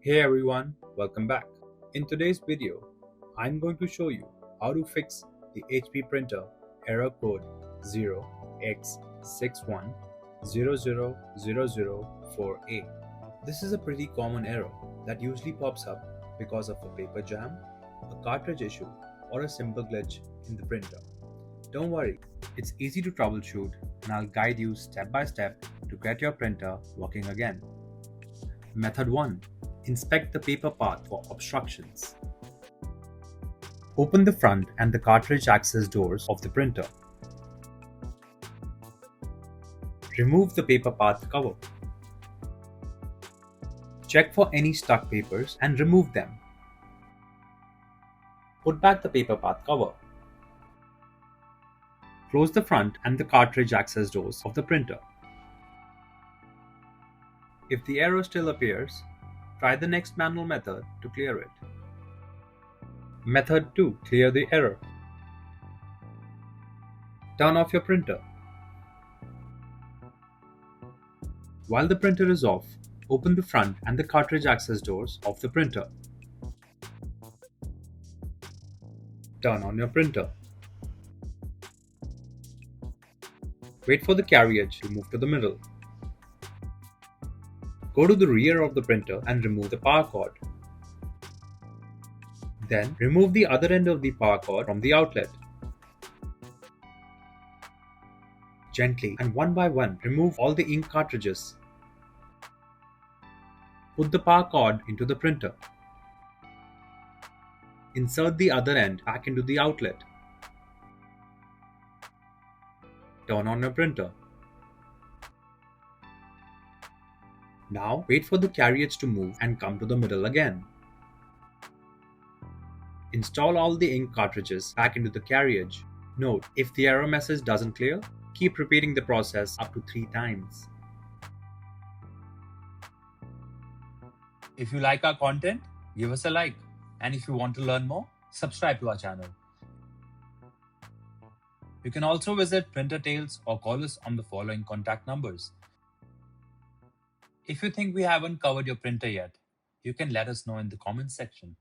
Hey everyone, welcome back. In today's video, I'm going to show you how to fix the HP printer error code 0x6100004a. This is a pretty common error that usually pops up because of a paper jam, a cartridge issue, or a simple glitch in the printer. Don't worry, it's easy to troubleshoot and I'll guide you step by step to get your printer working again. Method 1. Inspect the paper path for obstructions. Open the front and the cartridge access doors of the printer. Remove the paper path cover. Check for any stuck papers and remove them. Put back the paper path cover. Close the front and the cartridge access doors of the printer. If the error still appears, try the next manual method to clear it. Method 2. Clear the error. Turn off your printer. While the printer is off, open the front and the cartridge access doors of the printer. Turn on your printer. Wait for the carriage to move to the middle. Go to the rear of the printer and remove the power cord. Then remove the other end of the power cord from the outlet. Gently and one by one remove all the ink cartridges. Put the power cord into the printer. Insert the other end back into the outlet. Turn on your printer. Now wait for the carriage to move and come to the middle again. Install all the ink cartridges back into the carriage. Note, if the error message doesn't clear, keep repeating the process up to 3 times. If you like our content, give us a like. And if you want to learn more, subscribe to our channel. You can also visit Printer Tales or call us on the following contact numbers. If you think we haven't covered your printer yet, you can let us know in the comments section.